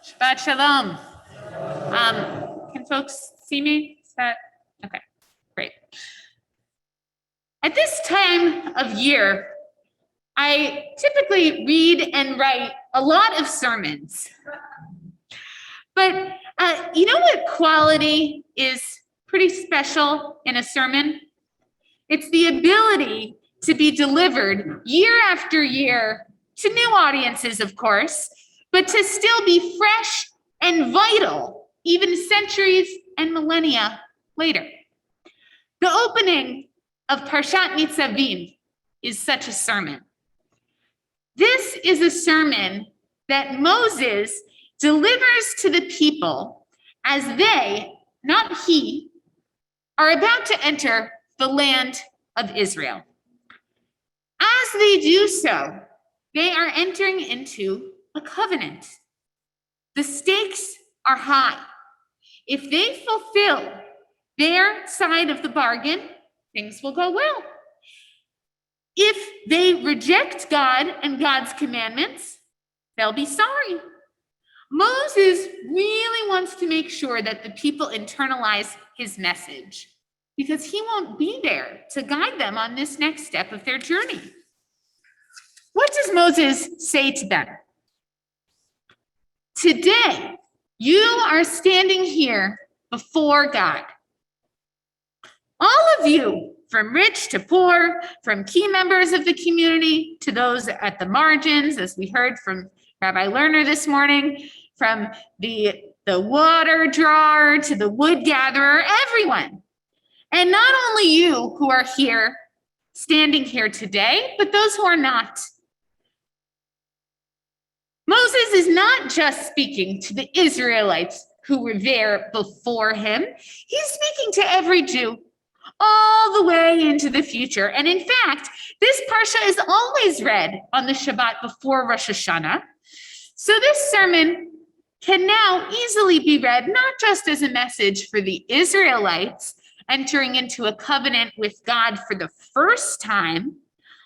Shabbat shalom. Can folks see me? Is that okay? Great. At this time of year, I typically read and write a lot of sermons. But you know what quality is pretty special in a sermon? It's the ability to be delivered year after year to new audiences, of course, but to still be fresh and vital, even centuries and millennia later. The opening of Parshat Nitzavim is such a sermon. This is a sermon that Moses delivers to the people as they, not he, are about to enter the land of Israel. As they do so, they are entering into a covenant. The stakes are high. If they fulfill their side of the bargain, things will go well. If they reject God and God's commandments, they'll be sorry. Moses really wants to make sure that the people internalize his message because he won't be there to guide them on this next step of their journey. What does Moses say to them? Today, you are standing here before God. All of you, from rich to poor, from key members of the community to those at the margins, as we heard from Rabbi Lerner this morning, from the water drawer to the wood gatherer, everyone. And not only you who are here, standing here today, but those who are not. Moses is not just speaking to the Israelites who were there before him. He's speaking to every Jew all the way into the future. And in fact, this parsha is always read on the Shabbat before Rosh Hashanah. So this sermon can now easily be read not just as a message for the Israelites entering into a covenant with God for the first time,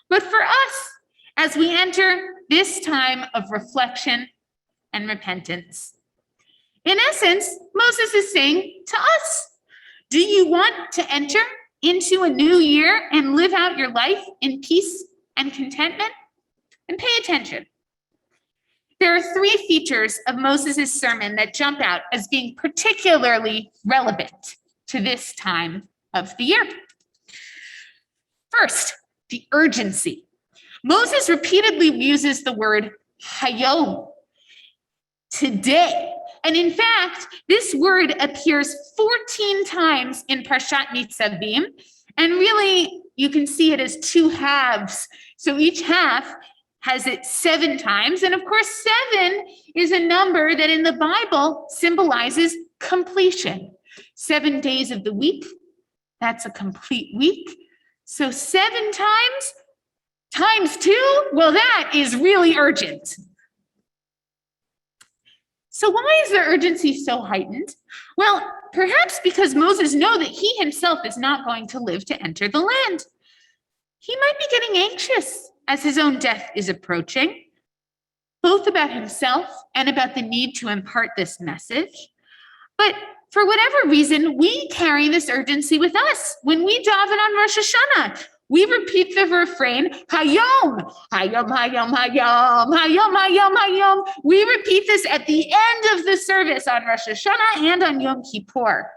but for us as we enter this time of reflection and repentance. In essence, Moses is saying to us, do you want to enter into a new year and live out your life in peace and contentment? And pay attention. There are three features of Moses' sermon that jump out as being particularly relevant to this time of the year. First, the urgency. Moses repeatedly uses the word hayom, today. And in fact, this word appears 14 times in Parshat Nitzavim. And really, you can see it as two halves. So each half has it 7 times. And of course, 7 is a number that in the Bible symbolizes completion. 7 days of the week, that's a complete week. So 7 times 2, well, that is really urgent. So why is the urgency so heightened? Well, perhaps because Moses knows that he himself is not going to live to enter the land. He might be getting anxious as his own death is approaching, both about himself and about the need to impart this message. But for whatever reason, we carry this urgency with us. When we daven on Rosh Hashanah, we repeat the refrain, Hayom, Hayom, Hayom, Hayom, Hayom, Hayom, Hayom. We repeat this at the end of the service on Rosh Hashanah and on Yom Kippur.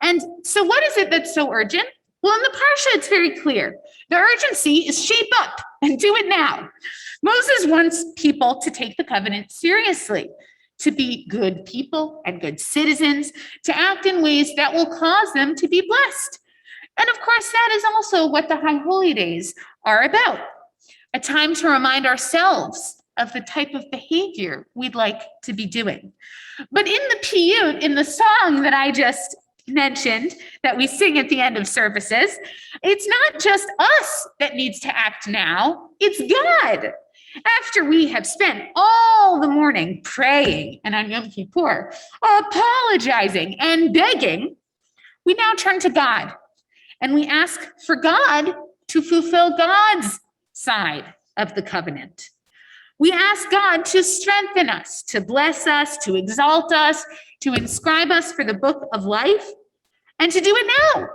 And so what is it that's so urgent? Well, in the Parsha, it's very clear. The urgency is shape up and do it now. Moses wants people to take the covenant seriously, to be good people and good citizens, to act in ways that will cause them to be blessed. And of course, that is also what the High Holy Days are about, a time to remind ourselves of the type of behavior we'd like to be doing. But in the piyut, in the song that I just mentioned, that we sing at the end of services, it's not just us that needs to act now, it's God. After we have spent all the morning praying and on Yom Kippur, apologizing and begging, we now turn to God. And we ask for God to fulfill God's side of the covenant. We ask God to strengthen us, to bless us, to exalt us, to inscribe us for the book of life, and to do it now.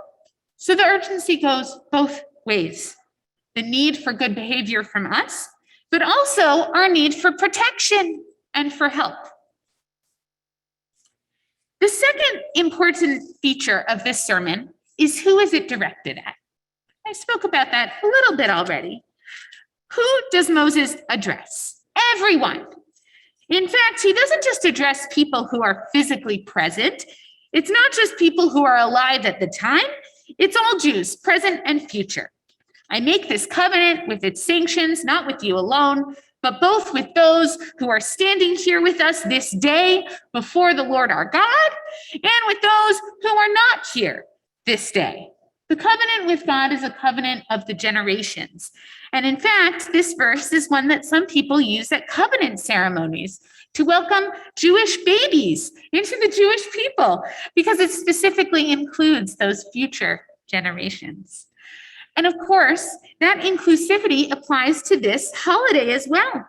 So the urgency goes both ways. The need for good behavior from us, but also our need for protection and for help. The second important feature of this sermon is who is it directed at? I spoke about that a little bit already. Who does Moses address? Everyone. In fact, he doesn't just address people who are physically present. It's not just people who are alive at the time. It's all Jews, present and future. I make this covenant with its sanctions, not with you alone, but both with those who are standing here with us this day before the Lord our God, and with those who are not here this day. The covenant with God is a covenant of the generations. And in fact, this verse is one that some people use at covenant ceremonies to welcome Jewish babies into the Jewish people, because it specifically includes those future generations. And of course, that inclusivity applies to this holiday as well.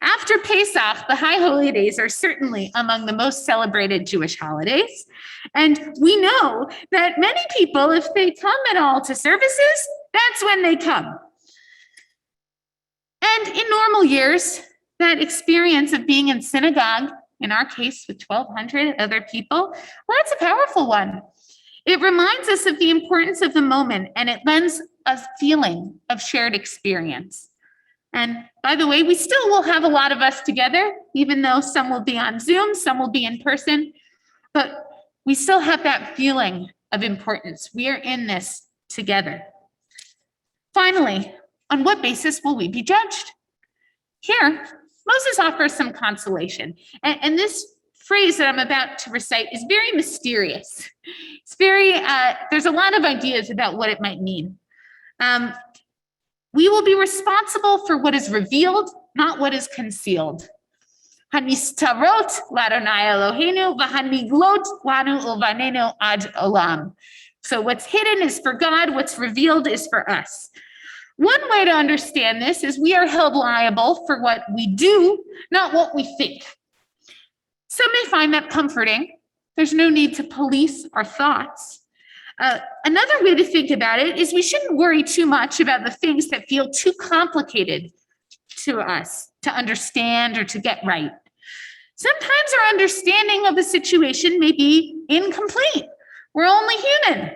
After Pesach, the high holy days are certainly among the most celebrated Jewish holidays. And we know that many people, if they come at all to services, that's when they come. And in normal years, that experience of being in synagogue, in our case with 1,200 other people, well, that's a powerful one. It reminds us of the importance of the moment, and it lends a feeling of shared experience. And by the way, we still will have a lot of us together, even though some will be on Zoom, some will be in person, but we still have that feeling of importance. We are in this together. Finally, on what basis will we be judged? Here, Moses offers some consolation, and this phrase that I'm about to recite is very mysterious. It's there's a lot of ideas about what it might mean. We will be responsible for what is revealed, not what is concealed. Hanistarot l'Adonai Eloheinu v'haniglot lanu uvanenu ad olam. So what's hidden is for God, what's revealed is for us. One way to understand this is we are held liable for what we do, not what we think. Some may find that comforting. There's no need to police our thoughts. Another way to think about it is we shouldn't worry too much about the things that feel too complicated to us to understand or to get right. Sometimes our understanding of the situation may be incomplete. We're only human.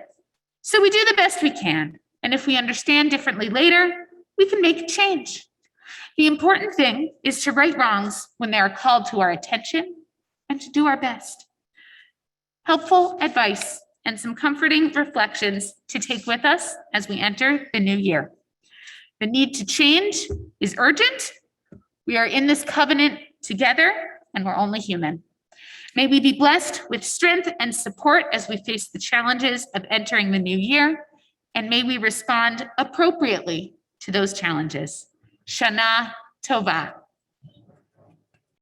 So we do the best we can. And if we understand differently later, we can make a change. The important thing is to right wrongs when they are called to our attention and to do our best. Helpful advice and some comforting reflections to take with us as we enter the new year. The need to change is urgent. We are in this covenant together, and we're only human. May we be blessed with strength and support as we face the challenges of entering the new year, and may we respond appropriately to those challenges. Shana Tova.